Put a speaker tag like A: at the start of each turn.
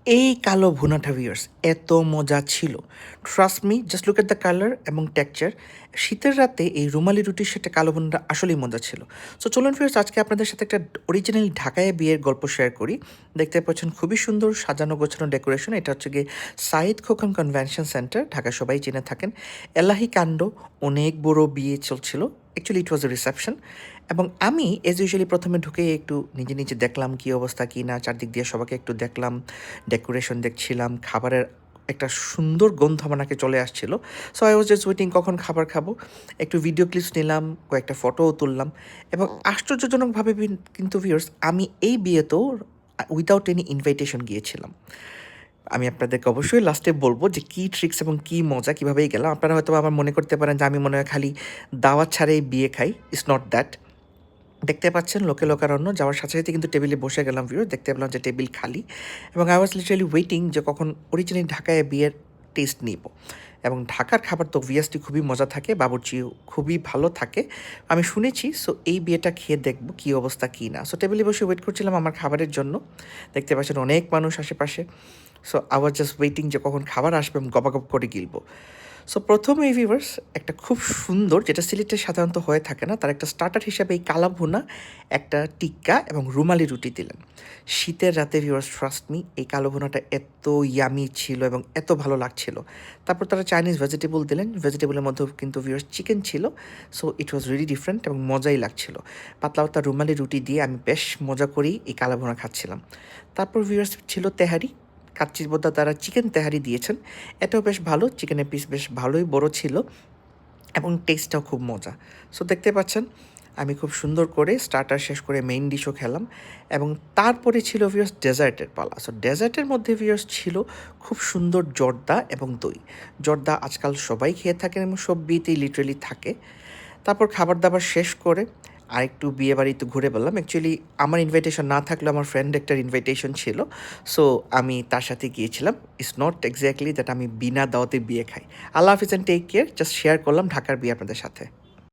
A: এই কালো ভুনাটা ভিউয়ার্স এত মজা ছিল। Trust me, just look at the colour এবং টেক্সচার। শীতের রাতে এই রুমালি রুটির সাথে কালো ভুনাটা আসলেই মজা ছিল। সো চলুন ভিউয়ার্স, আজকে আপনাদের সাথে একটা অরিজিনাল ঢাকায় বিয়ের গল্প শেয়ার করি। দেখতে পাচ্ছেন খুবই সুন্দর সাজানো গোছানো ডেকোরেশন। এটা হচ্ছে গিয়ে সাইদ খোকন কনভেনশন সেন্টার, ঢাকা সবাই চিনে থাকেন। এলাহি কাণ্ড, অনেক বড় বিয়ে চলছিল। Actually it was A reception. এবং আমি এজ ইউজুয়ালি প্রথমে ঢুকেই একটু নিজে নিজে দেখলাম কী অবস্থা কী না, চারদিক দিয়ে সবাইকে একটু দেখলাম, ডেকোরেশন দেখছিলাম, খাবারের একটা সুন্দর গন্ধ আমার নাকে চলে আসছিল। So I was just waiting কখন খাবার খাবো। একটু ভিডিও ক্লিপস নিলাম, কয়েকটা ফটোও তুললাম। এবং আশ্চর্যজনকভাবে কিন্তু ভিউয়ার্স, আমি এই বিয়েতেও উইদাউট এনি ইনভাইটেশন গিয়েছিলাম। আমি আপনাদেরকে অবশ্যই লাস্টে বলবো যে কী ট্রিক্স এবং কী মজা কীভাবেই গেলাম। আপনারা হয়তো আমার মনে করতে পারেন যে আমি মনে হয় খালি দাওয়াত ছাড়াই বিয়ে খাই। It's not that. দেখতে পাচ্ছেন লোকে লোকারণ্য, যাওয়ার সাথে সাথে কিন্তু টেবিলে বসে গেলাম ভিউয়ার, দেখতে পেলাম যে টেবিল খালি। এবং আই ওয়াজ লিটারালি ওয়েটিং যে কখন অরিজিনালি ঢাকায় বিয়ের টেস্ট নিব। এবং ঢাকার খাবার তো অবভিয়াসলি খুবই মজা থাকে, বাবুর্চিও খুবই ভালো থাকে আমি শুনেছি। সো এই বিয়েটা খেয়ে দেখবো কী অবস্থা কী না। সো টেবিলে বসে ওয়েট করছিলাম আমার খাবারের জন্য। দেখতে পাচ্ছেন অনেক মানুষ আশেপাশে। So I was just waiting যে কখন খাবার আসবে আমি গবাগব করে গিলবো। সো প্রথমে ভিউয়ার্স, একটা খুব সুন্দর, যেটা সিলেটে সাধারণত হয়ে থাকে না, তার একটা স্টার্টার হিসাবে এই কালা ভুনা, একটা টিক্কা এবং রুমালি রুটি দিলেন। শীতের রাতে ভিউয়ার্স, ট্রাস্ট মি, এই কালো ভুনাটা এত ইয়ামি ছিল এবং এত ভালো লাগছিল। তারপর তারা চাইনিজ ভেজিটেবল দিলেন, ভেজিটেবলের মধ্যেও কিন্তু ভিউয়ার্স চিকেন ছিল। So it was really different এবং মজাই লাগছিল। পাতলা পাতলা রুমালি রুটি দিয়ে আমি বেশ মজা করেই এই কালা ভুনা খাচ্ছিলাম। তারপর ভিউয়ার্স ছিল তেহারি। কাচ্চির বোদ্দা তারা চিকেন তেহারি দিয়েছেন। এটাও বেশ ভালো, চিকেনের পিস বেশ ভালোই বড় ছিল এবং টেস্টটাও খুব মজা। সো দেখতে পাচ্ছেন আমি খুব সুন্দর করে স্টার্টার শেষ করে মেইন ডিশও খেলাম। এবং তারপরে ছিল ভিউয়ার্স ডেজার্টের পালা। সো ডেজার্টের মধ্যে ভিউয়ার্স ছিল খুব সুন্দর জর্দা এবং দই। জর্দা আজকাল সবাই খেয়ে থাকেন এবং সব বিয়েতেই লিটারেলি থাকে। তারপর খাবার দাবার শেষ করে আরেকটু বিয়েবাড়িতে ঘুরে বললাম। অ্যাকচুয়ালি আমার ইনভাইটেশন না থাকলেও আমার ফ্রেন্ড একটার ইনভাইটেশন ছিল। সো আমি তার সাথে গিয়েছিলাম। ইটস নট এক্স্যাক্টলি দ্যাট আমি বিনা দাওয়াতে বিয়ে খাই। আল্লাহ হাফিজ and take care. Just share করলাম ঢাকার বিয়ে আপনাদের সাথে।